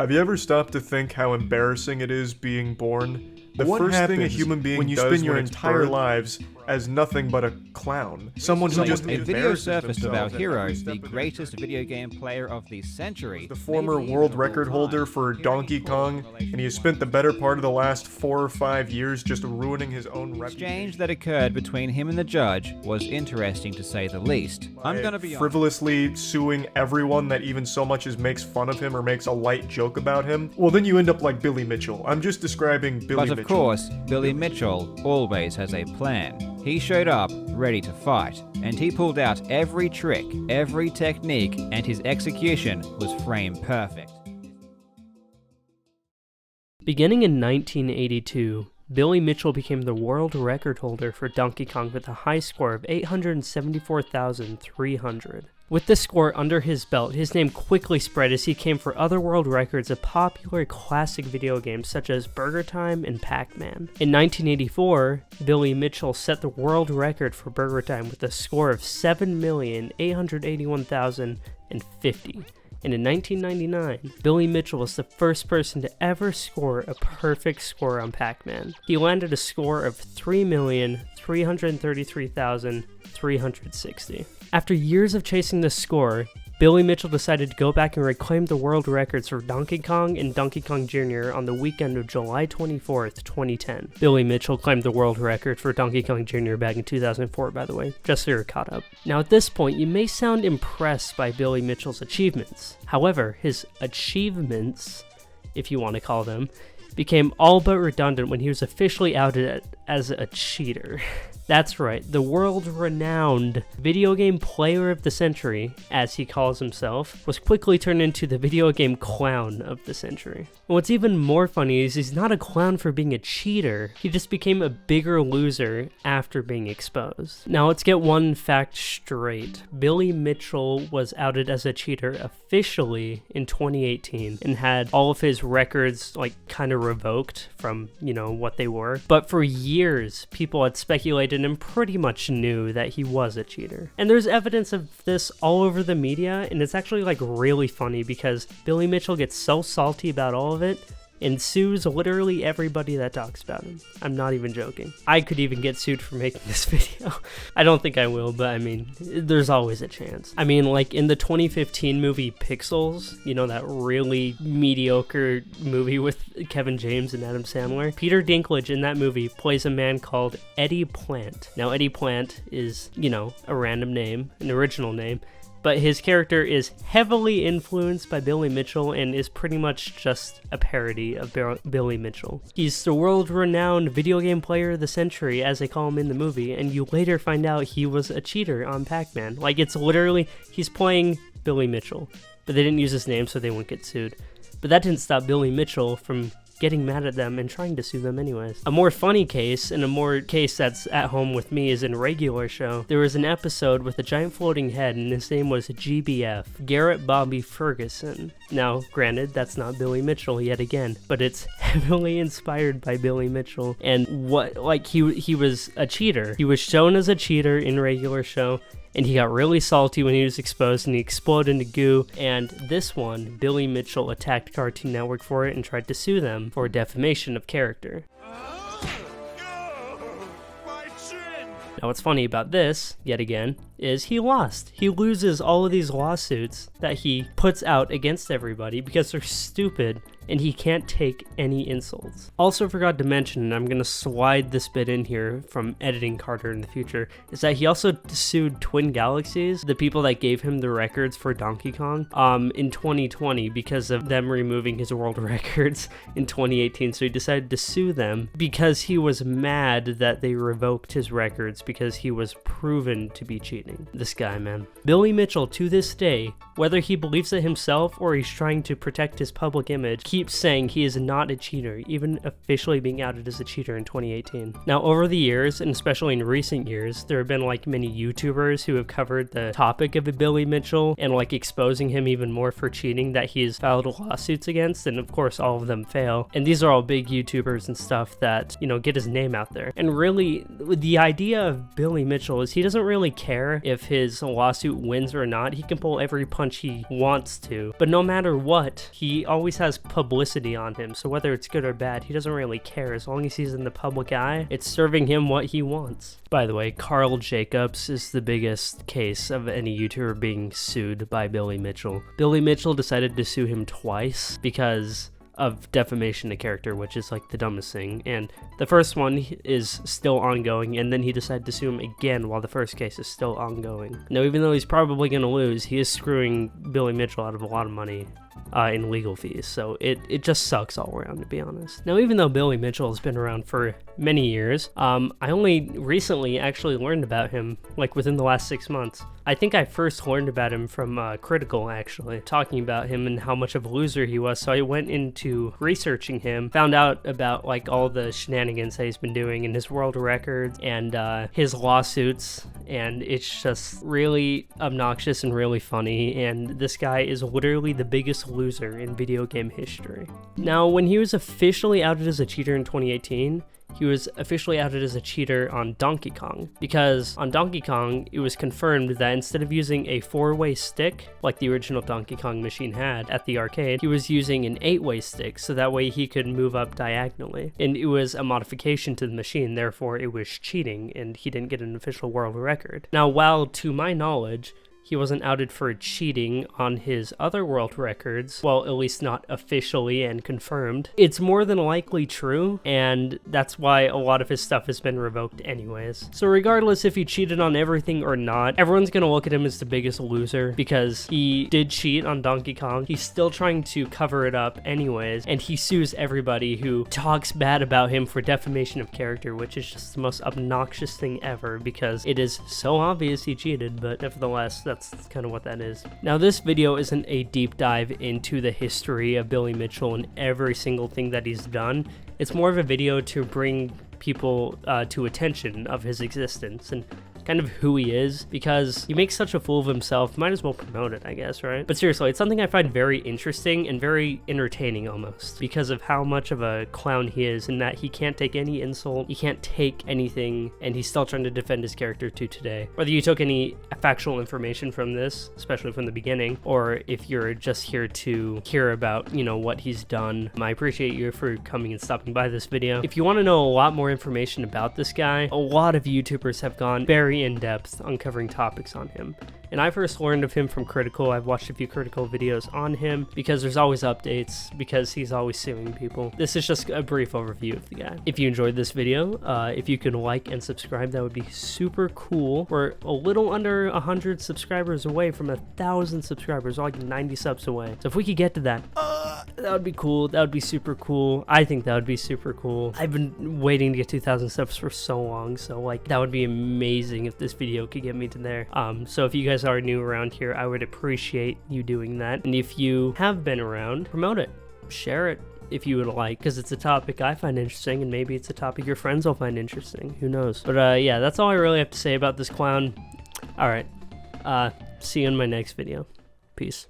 Have you ever stopped to think how embarrassing it is being born? The first thing a human being does when your entire lives as nothing but a clown. Someone who just a video surfaced of our hero, the greatest video game player of the century. The former world record holder for Donkey Kong, and he has spent the better part of the last 4 or 5 years just ruining his own reputation. The exchange that occurred between him and the judge was interesting to say the least. I'm gonna be frivolously suing everyone that even so much as makes fun of him or makes a light joke about him. Well, then you end up like Billy Mitchell. I'm just describing Billy Mitchell. But of course, Billy Mitchell always has a plan. He showed up ready to fight, and he pulled out every trick, every technique, and his execution was frame perfect. Beginning in 1982, Billy Mitchell became the world record holder for Donkey Kong with a high score of 874,300. With this score under his belt, his name quickly spread as he came for other world records of popular classic video games such as Burger Time and Pac-Man. In 1984, Billy Mitchell set the world record for Burger Time with a score of 7,881,050. And in 1999, Billy Mitchell was the first person to ever score a perfect score on Pac-Man. He landed a score of 3,333,360. After years of chasing this score, Billy Mitchell decided to go back and reclaim the world records for Donkey Kong and Donkey Kong Jr. on the weekend of July 24th, 2010. Billy Mitchell claimed the world record for Donkey Kong Jr. back in 2004, by the way, just so you're caught up. Now at this point, you may sound impressed by Billy Mitchell's achievements. However, his achievements, if you want to call them, became all but redundant when he was officially outed as a cheater. That's right, the world-renowned video game player of the century, as he calls himself, was quickly turned into the video game clown of the century. And what's even more funny is he's not a clown for being a cheater, he just became a bigger loser after being exposed. Now let's get one fact straight. Billy Mitchell was outed as a cheater officially in 2018 and had all of his records kind of revoked from, what they were. But for years, people had speculated and pretty much knew that he was a cheater. And there's evidence of this all over the media, and it's actually really funny because Billy Mitchell gets so salty about all of it and sues literally everybody that talks about him. I'm not even joking. I could even get sued for making this video. I don't think I will, but there's always a chance. In the 2015 movie Pixels, that really mediocre movie with Kevin James and Adam Sandler, Peter Dinklage in that movie plays a man called Eddie Plant. Now, Eddie Plant is, a random name, an original name, but his character is heavily influenced by Billy Mitchell and is pretty much just a parody of Billy Mitchell. He's the world-renowned video game player of the century, as they call him in the movie, and you later find out he was a cheater on Pac-Man. It's literally, he's playing Billy Mitchell, but they didn't use his name so they wouldn't get sued. But that didn't stop Billy Mitchell from getting mad at them and trying to sue them anyways. A more funny case, and a more case that's at home with me, is in Regular Show. There was an episode with a giant floating head, and his name was GBF, Garrett Bobby Ferguson. Now, granted, that's not Billy Mitchell yet again, but it's heavily inspired by Billy Mitchell. And he was a cheater. He was shown as a cheater in Regular Show, and he got really salty when he was exposed and he exploded into goo. And this one, Billy Mitchell attacked Cartoon Network for it and tried to sue them for defamation of character. Now what's funny about this, yet again, is he lost. He loses all of these lawsuits that he puts out against everybody because they're stupid and he can't take any insults. Also forgot to mention, and I'm going to slide this bit in here from editing Carter in the future, is that he also sued Twin Galaxies, the people that gave him the records for Donkey Kong, in 2020 because of them removing his world records in 2018. So he decided to sue them because he was mad that they revoked his records because he was proven to be cheating. This guy, man. Billy Mitchell, to this day, whether he believes it himself or he's trying to protect his public image, keeps saying he is not a cheater, even officially being outed as a cheater in 2018. Now, over the years, and especially in recent years, there have been many YouTubers who have covered the topic of Billy Mitchell and exposing him even more for cheating that he's filed lawsuits against, and of course all of them fail. And these are all big YouTubers and stuff that, get his name out there. And really, the idea of Billy Mitchell is he doesn't really care if his lawsuit wins or not. He can pull every punch he wants to, but no matter what, he always has publicity on him, so whether it's good or bad, he doesn't really care. As long as he's in the public eye, it's serving him what he wants. By the way, Carl Jacobs is the biggest case of any YouTuber being sued by Billy Mitchell. Billy Mitchell decided to sue him twice because of defamation of character, which is like the dumbest thing, and the first one is still ongoing, and then he decided to sue him again while the first case is still ongoing. Now, even though he's probably going to lose, he is screwing Billy Mitchell out of a lot of money in legal fees, so it just sucks all around, to be honest. Now, even though Billy Mitchell has been around for many years, I only recently actually learned about him, like within the last 6 months. I think I first learned about him from Critical, actually, talking about him and how much of a loser he was, so I went into researching him, found out about like all the shenanigans that he's been doing and his world records and his lawsuits, and it's just really obnoxious and really funny, and this guy is literally the biggest loser in video game history. Now, when he was officially outed as a cheater in 2018, he was officially outed as a cheater on Donkey Kong, because on Donkey Kong, it was confirmed that instead of using a 4-way stick, like the original Donkey Kong machine had at the arcade, he was using an 8-way stick, so that way he could move up diagonally. And it was a modification to the machine, therefore it was cheating, and he didn't get an official world record. Now, while to my knowledge, he wasn't outed for cheating on his other world records, well, at least not officially and confirmed, it's more than likely true, and that's why a lot of his stuff has been revoked anyways. So regardless if he cheated on everything or not, everyone's gonna look at him as the biggest loser because he did cheat on Donkey Kong. He's still trying to cover it up anyways, and he sues everybody who talks bad about him for defamation of character, which is just the most obnoxious thing ever because it is so obvious he cheated, but nevertheless, that's kind of what that is. Now, this video isn't a deep dive into the history of Billy Mitchell and every single thing that he's done. It's more of a video to bring people to attention of his existence and kind of who he is, because he makes such a fool of himself. Might as well promote it, I guess, right? But seriously, it's something I find very interesting and very entertaining almost, because of how much of a clown he is, in that he can't take any insult, he can't take anything, and he's still trying to defend his character to today. Whether you took any factual information from this, especially from the beginning, or if you're just here to hear about, you know, what he's done, I appreciate you for coming and stopping by this video. If you want to know a lot more information about this guy, a lot of YouTubers have gone very in-depth uncovering topics on him. And I first learned of him from Critical. I've watched a few Critical videos on him because there's always updates, because he's always suing people. This is just a brief overview of the guy. If you enjoyed this video, if you could like and subscribe, that would be super cool. We're a little under 100 subscribers away from 1,000 subscribers, like 90 subs away. So if we could get to that, that would be cool. That would be super cool. I think that would be super cool. I've been waiting to get 2,000 subs for so long, so like that would be amazing if this video could get me to there. So if you guys are new around here, I would appreciate you doing that. And if you have been around, promote it, share it if you would like, because it's a topic I find interesting, and maybe it's a topic your friends will find interesting. Who knows? But yeah, that's all I really have to say about this clown. All right, see you in my next video. Peace.